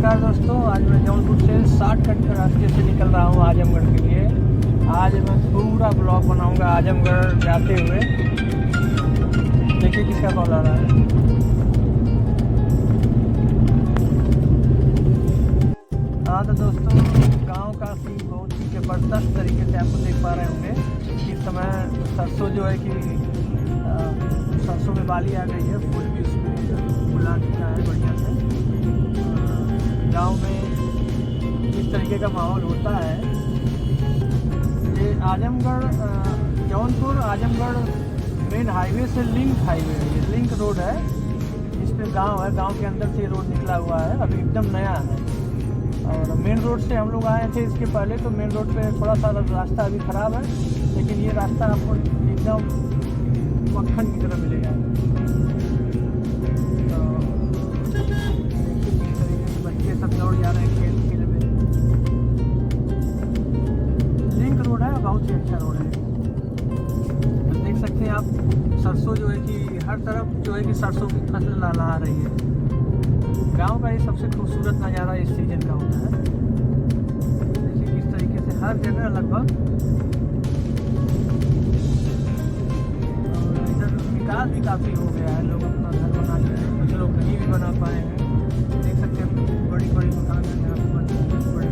नमस्कार दोस्तों, आज मैं जौनपुर से 60 कट रास्ते से निकल रहा हूँ आजमगढ़ के लिए। आज मैं पूरा ब्लॉग बनाऊंगा आजमगढ़ जाते हुए। देखिए किसका कॉल आ रहा है। हाँ तो दोस्तों, गांव का सीन बहुत ही ज़बरदस्त तरीके से आपको देख पा रहे होंगे। इस समय सरसों जो है कि सरसों में बाली आ गई है, फूल भी उसमें फुला दिखा है बढ़िया से। गांव में इस तरीके का माहौल होता है। ये आजमगढ़ जौनपुर आजमगढ़ मेन हाईवे से लिंक हाईवे है, ये लिंक रोड है। इस पे गाँव है, गांव के अंदर से ये रोड निकला हुआ है, अभी एकदम नया है। और मेन रोड से हम लोग आए थे इसके पहले, तो मेन रोड पे थोड़ा सा रास्ता अभी ख़राब है, लेकिन ये रास्ता आपको एकदम मक्खन की तरह मिलेगा। तो बच्चे सब दौड़ जा रहे हैं खेल में। लिंक रोड है, बहुत ही अच्छा रोड है। तो देख सकते हैं आप, सरसों जो है कि हर तरफ जो है कि सरसों की फसल लहला रही है। गांव का ये सबसे खूबसूरत नज़ारा इस सीजन का होता है। देखिए किस तरीके से हर जगह लगभग, और इधर विकास भी काफ़ी हो गया है। लोग अपना घर बना रहे हैं, कुछ लोग नहीं भी बना पाए हैं। देख सकते हैं बड़ी बड़ी दुकान है जहाँ पर बड़ी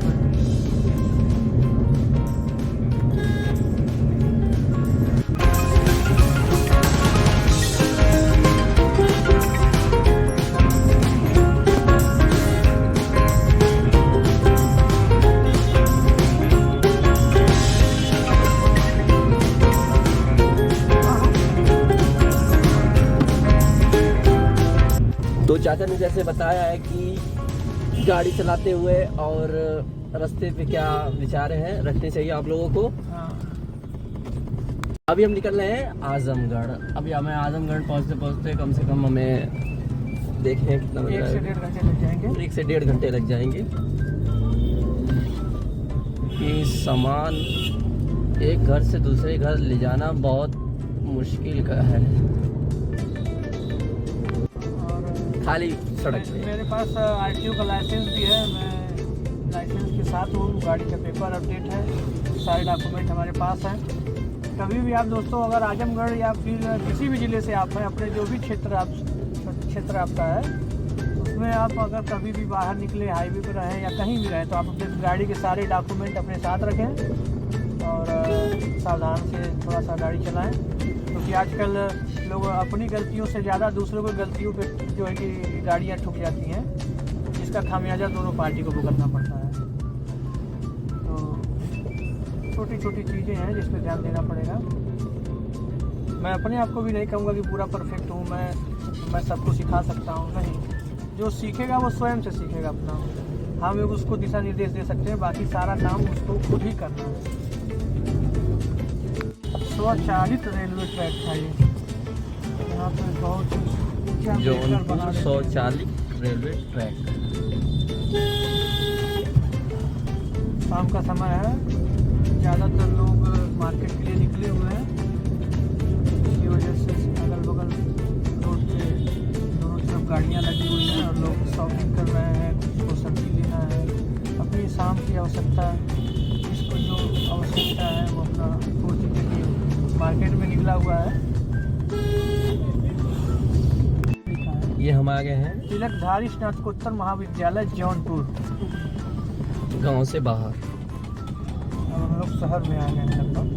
तो चाचा ने जैसे बताया है कि गाड़ी चलाते हुए और रास्ते पे क्या विचार हैं रखने चाहिए आप लोगों को। हाँ। अभी हम निकल रहे हैं आजमगढ़। अभी हमें आजमगढ़ पहुंचते कम से कम हमें देखने कितना बज रहा है, 1 से 1.5 घंटे लग जाएंगे। 1 से 1.5 घंटे लग जाएंगे। कि सामान एक घर से दूसरे घर ले जाना बहुत मुश्किल का है, खाली सड़क पे। मेरे पास RTO का लाइसेंस भी है, मैं लाइसेंस के साथ हूँ। गाड़ी का पेपर अपडेट है, सारे डॉक्यूमेंट हमारे पास हैं। कभी भी आप दोस्तों अगर आजमगढ़ या फिर किसी भी ज़िले से आप हैं, अपने जो भी क्षेत्र आपका है, उसमें आप अगर कभी भी बाहर निकले, हाईवे पर रहें या कहीं भी रहें, तो आप अपने गाड़ी के सारे डॉक्यूमेंट अपने साथ रखें और सावधान से थोड़ा सा गाड़ी चलाएँ। क्योंकि आजकल लोग अपनी गलतियों से ज़्यादा दूसरों की गलतियों पे जो है कि गाड़ियाँ ठुक जाती हैं, जिसका खामियाजा दोनों पार्टी को भुगतना पड़ता है। तो छोटी छोटी चीज़ें हैं जिस पर ध्यान देना पड़ेगा। मैं अपने आप को भी नहीं कहूँगा कि पूरा परफेक्ट हूँ, मैं सबको सिखा सकता हूँ, नहीं। जो सीखेगा वो स्वयं से सीखेगा अपना। हम उसको दिशा निर्देश दे सकते हैं, बाकी सारा काम उसको खुद ही करना है। स्वचालित रेलवे ट्रैक था ये, यहाँ पे बहुत जौनपुर स्वचालित रेलवे ट्रैक। शाम का समय है, ज़्यादातर लोग मार्केट के लिए निकले हुए हैं। इसकी वजह से अगल बगल रोड पे दोनों तरफ गाड़ियाँ लगी हुई हैं और लोग शॉपिंग कर रहे हैं। कुछ को सब्जी लेना है, अपनी शाम की आवश्यकता, जिसको जो आवश्यकता है वो अपना पूर्ति के लिए मार्केट में निकला हुआ है। ये हम आ गए हैं तिलकधारी स्नातकोत्तर महाविद्यालय जौनपुर, गांव से बाहर। अब हम लोग शहर में आ गए हैं लगभग।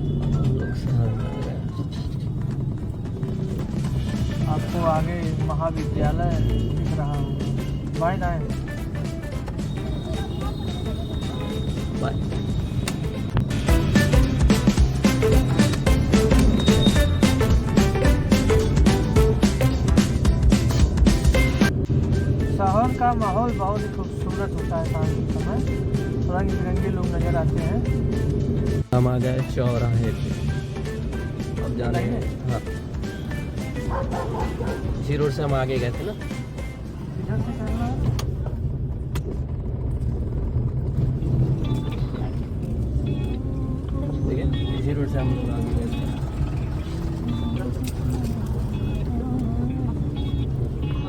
आपको आगे महाविद्यालय दिख रहा होगा, बाएं दाएं। बाय। शहर का माहौल बहुत ही खूबसूरत होता है शाम के समय, रंग बिरंगे लोग नज़र आते हैं। हम आ गए चौराहे पे, अब जाने हैं। हाँ, इसी रोड से हम आगे गए थे ना। इधर से चलना है। देखिए इसी रोड से हम लोग आगे गए थे।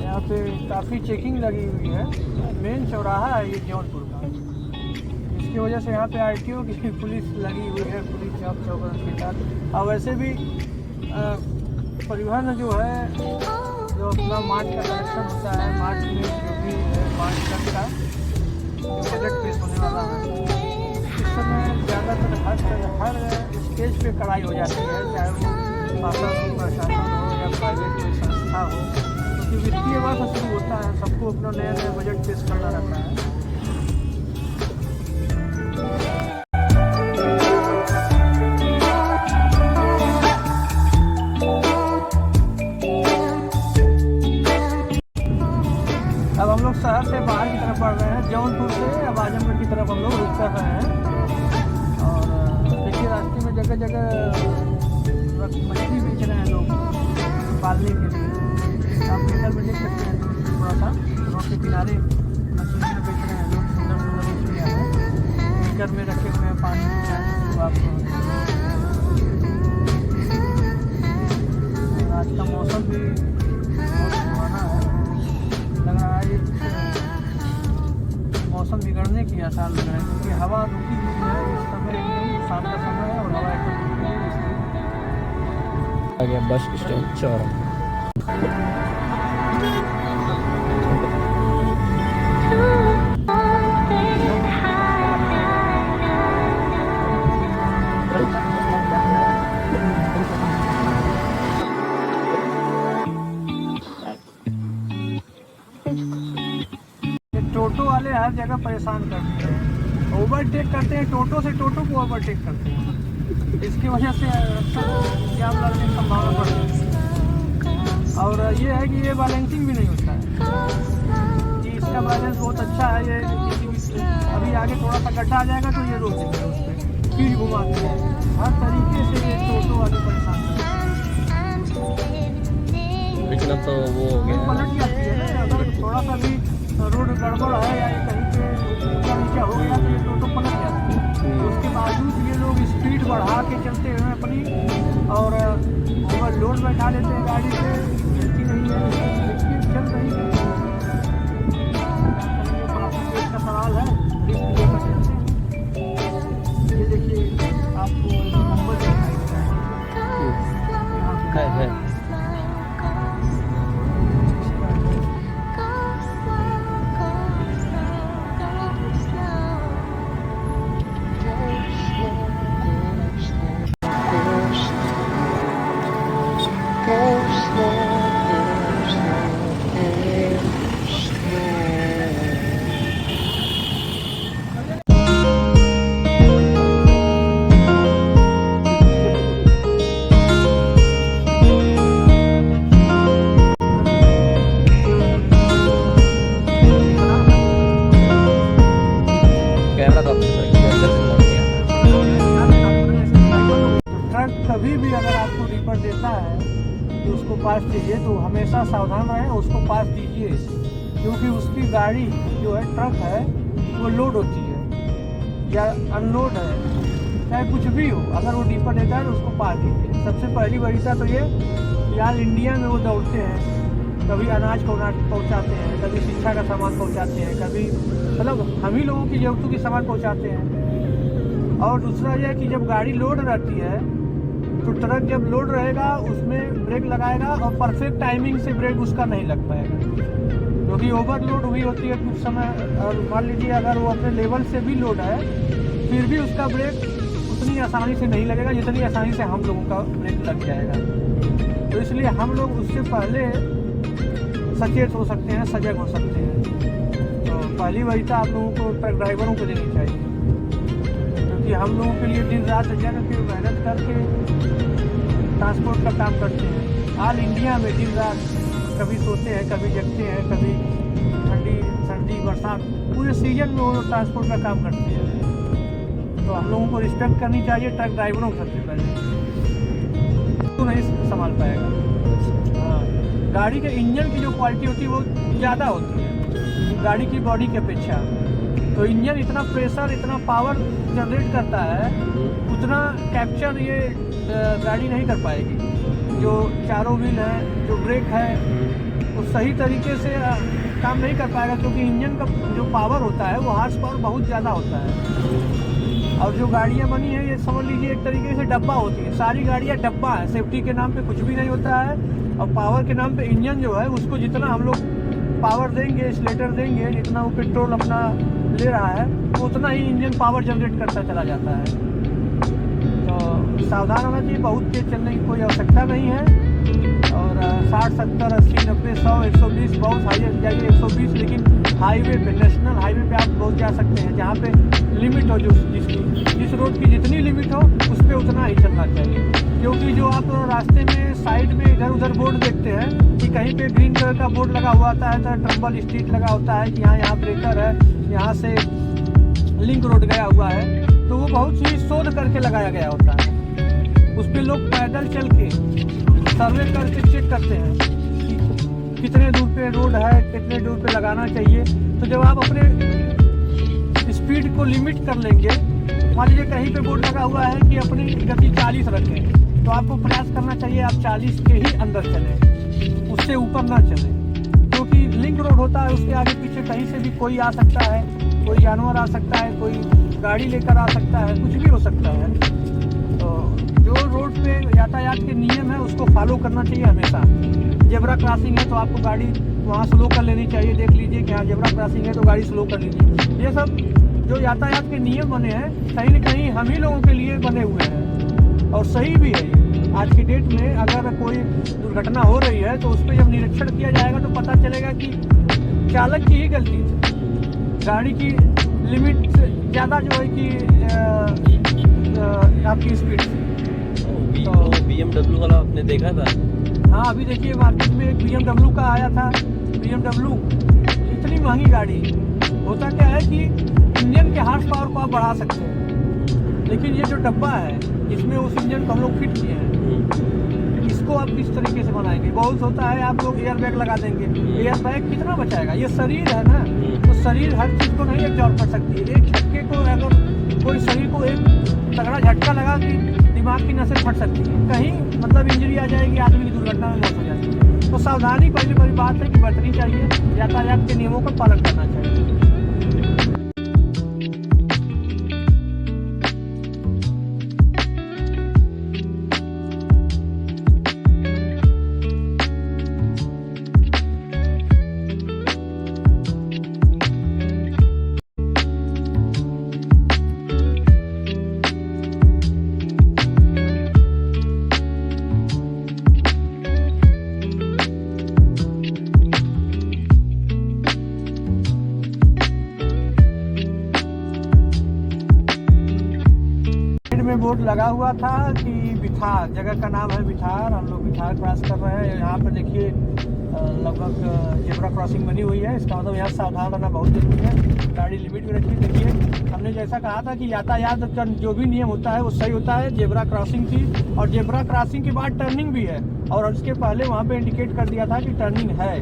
यहाँ पे काफ़ी चेकिंग लगी हुई है। मेन चौराहा है ये जौनपुर का, इसकी वजह से यहाँ पे RTO की पुलिस लगी हुई है, पुलिस चौकस के साथ। और वैसे भी परिवहन जो है, जो अपना मार्च का कलेक्शन होता है, मार्च में जो भी मार्च तक का जो बजट पेश होने वाला है, इस समय ज़्यादातर हर स्टेज पे कड़ाई हो जाती है, चाहे वो शासन हो, प्रशासन हो या प्राइवेट कोई संस्था हो, क्योंकि वित्तीय वर्ष शुरू होता है, सबको अपना नया नया बजट पेश करना रहता है। अब हम लोग शहर से बाहर की तरफ बढ़ रहे हैं, जौनपुर से अब आजमगढ़ की तरफ हम लोग रुक कर रहे हैं। और देखिए रास्ते में जगह जगह मछली बेच रहे हैं लोग पालने के लिए। आप इधर में देख सकते हैं, थोड़ा सा रोड के किनारे मछलियाँ बेच रहे हैं लोग, सुंदर सुंदर मछलियाँ हैं, टेंकर में रखे हुए हैं पानी में। तो आप आज का मौसम भी बहुत सुहाना है, लग रहा है मौसम बिगड़ने की आसार लग रहा है, क्योंकि हवा रुकी हुई है इस समय, एकदम शाम का समय है और हवा एकदम रुकी हुई है। आ गया बस स्टैंड चौरा। टोटो वाले हर जगह परेशान करते हैं, ओवरटेक करते हैं, टोटो से टोटो को ओवरटेक करते हैं, इसकी वजह से जाम लगने की संभावना बढ़ती है। और ये है कि ये बैलेंसिंग भी नहीं होता है, कि इसका बैलेंस बहुत अच्छा है, ये अभी आगे थोड़ा सा गड्ढा आ जाएगा तो ये रोक देंगे, उस पर स्पीड घुमाते हैं, हर तरीके से ये टोटो वाले परेशान करते हैं। लेकिन अब तो वो हो गया पलट जाती है ना, अगर थोड़ा सा भी रोड गड़बड़ है या कहीं पे ऊंचा नीचा हो गया तो ये टोटो पलट जाती है। उसके बावजूद ये लोग स्पीड बढ़ा के चलते हैं अपनी, और ओवरलोड बैठा लेते हैं गाड़ी से, चलती नहीं है, स्पीड चल रही है। ट्रैफिक का सवाल है, रिस्क लेकर चलते हैं। ये देखिए आपको नंबर दिखाई दे रहा है। है। ट्रक कभी भी अगर आपको रीपर देता है तो उसको पास दीजिए, तो हमेशा सावधान रहें, उसको पास दीजिए, क्योंकि उसकी गाड़ी जो है, ट्रक है, वो लोड होती है या अनलोड है, चाहे कुछ भी हो, अगर वो रीपर देता है तो उसको पास दीजिए। सबसे पहली वरीयता तो ये यार इंडिया में वो दौड़ते हैं, कभी अनाज पहुँचाते हैं, कभी शिक्षा का सामान पहुँचाते हैं, कभी मतलब हम ही लोगों की ज़रूरतों की सामान पहुँचाते हैं। और दूसरा यह कि जब गाड़ी लोड रहती है तो ट्रक जब लोड रहेगा उसमें ब्रेक लगाएगा और परफेक्ट टाइमिंग से ब्रेक उसका नहीं लग पाएगा, क्योंकि ओवरलोड हुई होती है कुछ समय। और मान लीजिए अगर वो अपने लेवल से भी लोड है, फिर भी उसका ब्रेक उतनी आसानी से नहीं लगेगा जितनी आसानी से हम लोगों का ब्रेक लग जाएगा। तो इसलिए हम लोग उससे पहले सचेत हो सकते हैं, सजग हो सकते हैं। तो पहली वरीयता आप लोगों को ट्रक ड्राइवरों को देनी चाहिए, क्योंकि हम लोगों के लिए दिन रात जग के मेहनत करके ट्रांसपोर्ट का काम करते हैं। ऑल इंडिया में दिन रात कभी सोते हैं, कभी जगते हैं, कभी ठंडी सर्दी बरसात पूरे सीजन में वो ट्रांसपोर्ट का काम करते हैं। तो हम लोगों को रिस्पेक्ट करनी चाहिए ट्रक ड्राइवरों को सबसे पहले, तो नहीं संभाल पाएगा। हाँ, गाड़ी के इंजन की जो क्वालिटी होती है वो ज़्यादा होती है गाड़ी की बॉडी की अपेक्षा। तो इंजन इतना प्रेशर, इतना पावर जनरेट करता है, उतना कैप्चर ये गाड़ी नहीं कर पाएगी। जो चारों व्हील है, जो ब्रेक है, वो सही तरीके से काम नहीं कर पाएगा, क्योंकि इंजन का जो पावर होता है वो हार्स पावर बहुत ज़्यादा होता है। और जो गाड़ियाँ बनी हैं ये समझ लीजिए एक तरीके से डब्बा होती है, सारी गाड़ियाँ डब्बा है, सेफ्टी के नाम पे कुछ भी नहीं होता है, और पावर के नाम पे इंजन जो है उसको जितना हम लोग पावर देंगे, एक्सीलरेटर देंगे, जितना वो पेट्रोल अपना ले रहा है तो उतना ही इंजन पावर जनरेट करता चला जाता है। तो सावधान होना चाहिए, बहुत तेज चलने की कोई आवश्यकता नहीं है। और 60, 70, 80, 90, 100, 120 बहुत हाई जाइए 120, लेकिन हाईवे पे, नेशनल हाईवे पे आप बहुत जा सकते हैं जहाँ पे लिमिट हो, जो जिस रोड की जितनी लिमिट हो उस पर उतना ही चलना चाहिए। क्योंकि जो आप रास्ते में साइड में इधर उधर बोर्ड देखते हैं कि कहीं पे ग्रीन कलर का बोर्ड लगा हुआ होता है, तो ट्रम्बल स्ट्रीट लगा होता है कि यहाँ ब्रेकर है, यहाँ से लिंक रोड गया हुआ है, तो वो बहुत ही शोध करके लगाया गया होता है। उस पर लोग पैदल चल के सर्वे करके चेक करते हैं कि कितने दूर पे रोड है, कितने दूर पे लगाना चाहिए। तो जब आप अपने स्पीड को लिमिट कर लेंगे, मान लीजिए कहीं पे बोर्ड लगा हुआ है कि अपनी गति 40 रखें, तो आपको प्रयास करना चाहिए आप 40 के ही अंदर चलें, उससे ऊपर ना चलें। क्योंकि लिंक रोड होता है, उसके आगे पीछे कहीं से भी कोई आ सकता है, कोई जानवर आ सकता है, कोई गाड़ी लेकर आ सकता है, कुछ भी हो सकता है। तो जो रोड पे यातायात के नियम है उसको फॉलो करना चाहिए हमेशा। जेब्रा क्रॉसिंग है तो आपको गाड़ी वहाँ स्लो कर लेनी चाहिए, देख लीजिए कि हाँ जेब्रा क्रॉसिंग है तो गाड़ी स्लो कर लीजिए। ये सब जो यातायात के नियम बने हैं कहीं न कहीं हम ही लोगों के लिए बने हुए हैं, और सही भी है। आज की डेट में अगर कोई दुर्घटना हो रही है तो उस पर जब निरीक्षण किया जाएगा तो पता चलेगा कि चालक की ही गलती थी, गाड़ी की लिमिट से ज़्यादा जो है कि आपकी स्पीड थी। तो BMW वाला आपने देखा था? हाँ, अभी देखिए मार्केट में एक BMW का आया था। BMW इतनी महंगी गाड़ी, होता क्या है कि इंजन के हार्स पावर को आप बढ़ा सकते हैं, लेकिन ये जो डब्बा है इसमें उस इंजन को हम लोग फिट किए हैं, इसको आप किस तरीके से बनाएंगे? बहुत होता है आप लोग एयर बैग लगा देंगे, एयर बैग कितना बचाएगा? ये शरीर है ना, तो शरीर हर चीज़ को नहीं एब्जॉर्ब कर सकती है। एक झटके को अगर कोई शरीर को एक तगड़ा झटका लगा कि दिमाग की नसें फट सकती है, कहीं मतलब इंजरी आ जाएगी, आदमी की दुर्घटना में मौत हो जाती है। तो सावधानी पहली बात है कि बरतनी चाहिए, यातायात के नियमों का पालन करना चाहिए। में बोर्ड लगा हुआ था कि बिठार, जगह का नाम है बिठार, हम लोग बिठार क्रॉस कर रहे हैं। यहाँ पर देखिए लगभग जेब्रा क्रॉसिंग बनी हुई है, इसका मतलब यहाँ सावधान रहना बहुत जरूरी है। गाड़ी लिमिट में रखिए। देखिए हमने जैसा कहा था कि यातायात का जो भी नियम होता है वो सही होता है। जेब्रा क्रॉसिंग थी और जेब्रा क्रॉसिंग के बाद टर्निंग भी है, और उसके पहले वहाँ पे इंडिकेट कर दिया था कि टर्निंग है।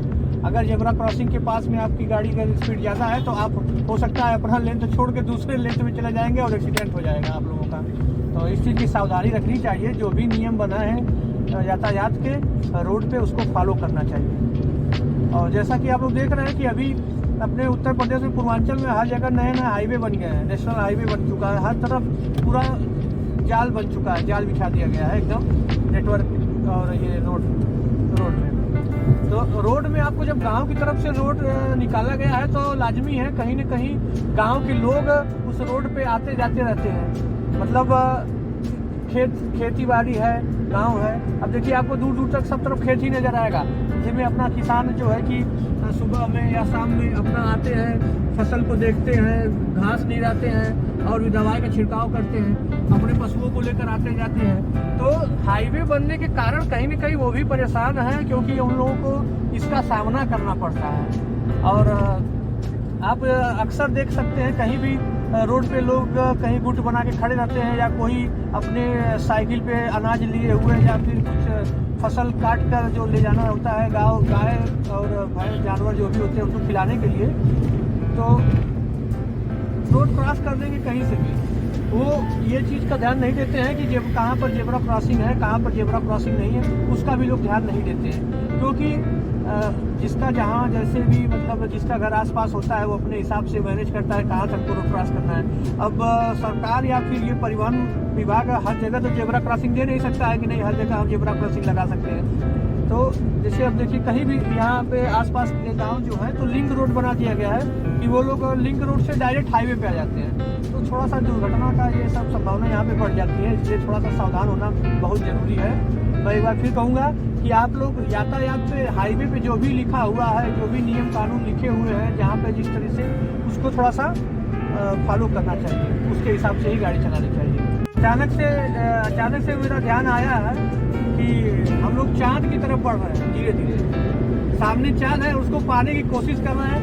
अगर जेब्रा क्रॉसिंग के पास में आपकी गाड़ी का स्पीड ज़्यादा है तो आप हो सकता है अपना लेंथ छोड़ के दूसरे लेंथ में चले जाएंगे और एक्सीडेंट हो जाएगा आप लोगों का। तो इस चीज़ की सावधानी रखनी चाहिए, जो भी नियम बना है यातायात के रोड पे उसको फॉलो करना चाहिए। और जैसा कि आप लोग देख रहे हैं कि अभी अपने उत्तर प्रदेश में पूर्वांचल में हर जगह नए नए हाईवे बन गए हैं, नेशनल हाईवे बन चुका है, हर तरफ पूरा जाल बन चुका है, जाल बिछा दिया गया है एकदम नेटवर्क और ये रोड में। तो रोड में आपको जब गांव की तरफ से रोड निकाला गया है तो लाजमी है कहीं न कहीं गांव के लोग उस रोड पे आते जाते रहते हैं, मतलब खेती बाड़ी है, गांव है। अब देखिए आपको दूर दूर तक सब तरफ खेत ही नजर आएगा, जिसमें अपना किसान जो है कि सुबह में या शाम में अपना आते हैं, फसल को देखते हैं, घास निराते हैं और दवाई का छिड़काव करते हैं, अपने पशुओं को लेकर आते जाते हैं। तो हाईवे बनने के कारण कहीं न कहीं वो भी परेशान है, क्योंकि उन लोगों को इसका सामना करना पड़ता है। और आप अक्सर देख सकते हैं कहीं भी रोड पे लोग कहीं गुट बना के खड़े रहते हैं, या कोई अपने साइकिल पे अनाज लिए हुए या फिर कुछ फसल काट कर जो ले जाना होता है गाय और भैंस जानवर जो भी होते हैं उनको खिलाने के लिए, तो रोड क्रॉस कर देंगे कहीं से भी। वो ये चीज़ का ध्यान नहीं देते हैं कि कहाँ पर जेब्रा क्रॉसिंग है, कहाँ पर जेब्रा क्रॉसिंग नहीं है, उसका भी लोग ध्यान नहीं देते हैं। क्योंकि जिसका जहाँ जैसे भी मतलब जिसका घर आसपास होता है वो अपने हिसाब से मैनेज करता है कहाँ तक को रोड क्रॉस करना है। अब सरकार या फिर ये परिवहन विभाग हर जगह तो जेब्रा क्रॉसिंग दे नहीं सकता है कि नहीं हर जगह हम जेब्रा क्रॉसिंग लगा सकते हैं। तो जैसे अब देखिए कहीं भी यहाँ पे आसपास के गांव जो है तो लिंक रोड बना दिया गया है कि वो लोग लिंक रोड से डायरेक्ट हाईवे पे आ जाते हैं। तो थोड़ा सा दुर्घटना का ये सब संभावना यहाँ पे बढ़ जाती है, इसलिए थोड़ा सा सावधान होना बहुत ज़रूरी है। मैं एक बार फिर कहूँगा कि आप लोग यातायात पे हाईवे पे जो भी लिखा हुआ है, जो भी नियम कानून लिखे हुए हैं जहाँ पे जिस तरह से उसको थोड़ा सा फॉलो करना चाहिए, उसके हिसाब से ही गाड़ी चलानी चाहिए। अचानक से मेरा ध्यान आया है कि हम लोग चाँद की तरफ बढ़ रहे हैं धीरे धीरे। सामने चाँद है, उसको पाने की कोशिश कर रहे हैं।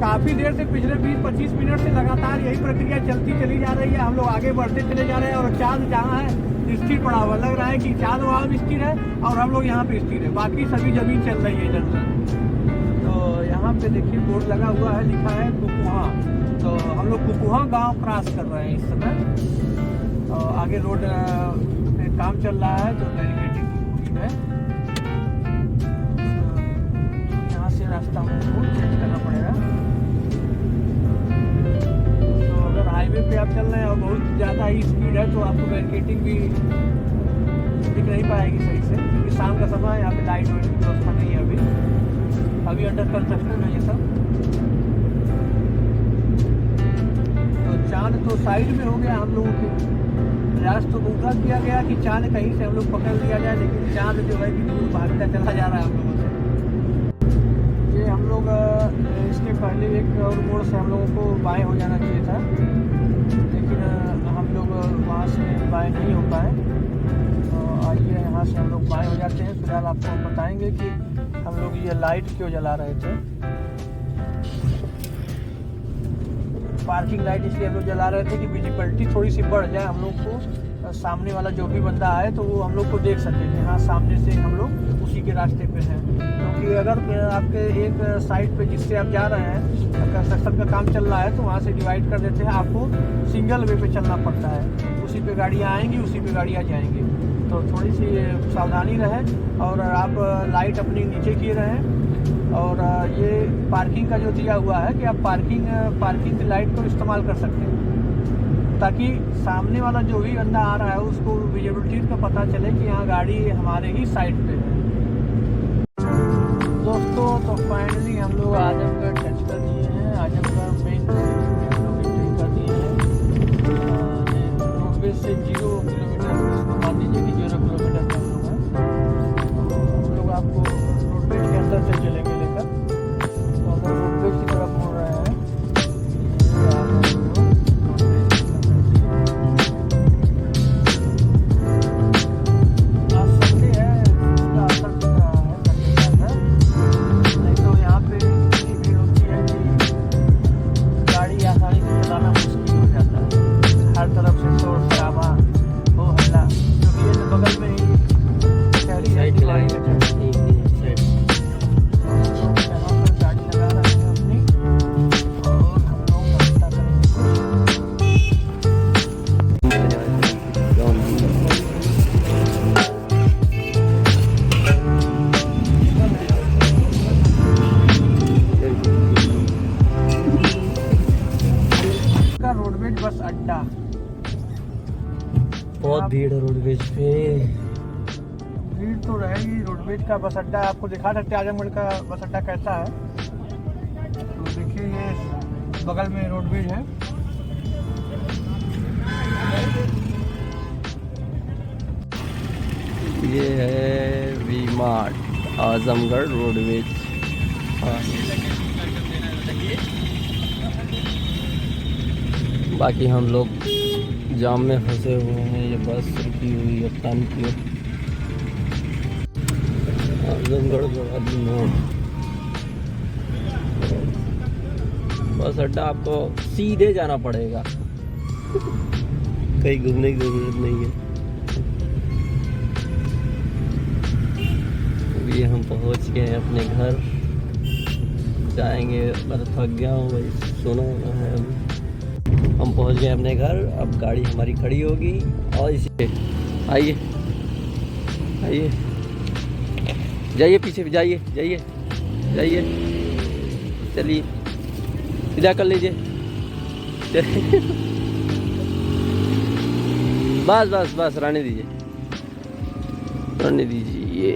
काफ़ी देर से पिछले 20-25 मिनट से लगातार यही प्रक्रिया चलती चली जा रही है। हम लोग आगे बढ़ते चले जा रहे हैं और चाँद जहाँ है स्थिर पड़ा हुआ लग रहा है कि चाँद वहाँ भी स्थिर है और हम लोग यहाँ पे स्थिर है, बाकी सभी जमीन चल रही है इधर उधर। तो यहाँ पे देखिए बोर्ड लगा हुआ है, लिखा है कुकुहा। तो हम लोग कुकुहा गांव क्रॉस कर रहे हैं इस समय। तो आगे रोड पे काम चल रहा है जो बैरिकेडिंग पूरी है। यहाँ से रास्ता हमको चेंज करना पड़ेगा। तो अगर हाईवे पे आप चल रहे हैं और बहुत ज़्यादा ही स्पीड है तो आपको बैरिकेडिंग भी दिख नहीं पाएगी सही से, क्योंकि शाम का समय यहाँ पे लाइट वाइट की व्यवस्था नहीं है अभी अंडर कंस्ट्रक्शन है ये सब। तो चाँद तो साइड में हो गया हम लोगों के। प्रयास तो पूरा किया गया कि चाँद कहीं से हम लोग पकड़ लिया जाए, लेकिन चाँद जो है कि दूर भागता चला जा रहा है हम लोगों से। ये हम लोग इसके पहले एक और मोड़ से हम लोगों को बाएं हो जाना चाहिए था, लेकिन हम लोग वहाँ से बाएं नहीं हो पाए। तो आइए यहाँ से हम लोग बाएं हो जाते हैं। फिलहाल आपको हम बताएंगे कि हम लोग ये लाइट क्यों जला रहे थे। पार्किंग लाइट इसलिए हम लोग जला रहे थे कि विजिबिलिटी थोड़ी सी बढ़ जाए, हम लोग को सामने वाला जो भी बंदा आए तो वो हम लोग को देख सके कि हाँ सामने से हम लोग उसी के रास्ते पे हैं। क्योंकि अगर आपके एक साइड पे जिससे आप जा रहे हैं कंस्ट्रक्शन का काम चल रहा है तो वहाँ से डिवाइड कर देते हैं, आपको सिंगल वे पे चलना पड़ता है। उसी पे गाड़ियाँ आएंगी, उसी पे गाड़ियाँ जाएंगी। तो थोड़ी सी सावधानी रहे और आप लाइट अपनी नीचे किए रहें। और ये पार्किंग का जो दिया हुआ है कि आप पार्किंग की लाइट को इस्तेमाल कर सकते हैं, ताकि सामने वाला जो भी बंदा आ रहा है उसको विजिबिलिटी का पता चले कि यहाँ गाड़ी हमारे ही साइड पे है। दोस्तों तो फाइनली हम लोग आजमगढ़ टच कर दिए हैं। आजमगढ़ मेन हम लोग एंट्री कर दिए हैं। रोडवेज से 0 किलोमीटर इसको मान लीजिए कि 0 किलोमीटर पे हम लोग हैं। हम लोग आपको रोडवेज के अंदर से चलेंगे लेकर। तो हम लोग रोडवेज की तरफ मुड़ रहे हैं। आज संडे है, इसका असर दिख रहा है संडे का है। नहीं तो यहाँ पे इतनी भीड़ होती है कि गाड़ी आसानी से चलाना मुश्किल हो जाता है। हर तरफ से शोर शराबा हो हल्ला, क्योंकि ये तो बगल में ही शहरी है। रोडवेज बस अड्डा बहुत भीड़ है रोडवेज पे। भीड़ तो रहेगी। रोडवेज का बस अड्डा आपको दिखा सकते हैं आजमगढ़ का बस अड्डा कैसा है। तो देखिए ये बगल में रोडवेज है। ये है वी मार्ट आजमगढ़ रोडवेज। बाकी हम लोग जाम में फंसे हुए हैं। ये बस रुकी हुई है पता नहीं क्यों। आजमगढ़ मोड़ बस अड्डा, आपको सीधे जाना पड़ेगा, कहीं घूमने की जरूरत नहीं है। अभी हम पहुंच गए हैं अपने घर, जाएंगे। मैं थक गया हूँ भाई, सोना होना है। अभी हम पहुंच गए अपने घर। अब गाड़ी हमारी खड़ी होगी और इसे आइए आइए जाइए, पीछे जाइए जाइए। जाइए, चलिए सीधा कर लीजिए। बस बस बस, रहने दीजिए, रहने दीजिए।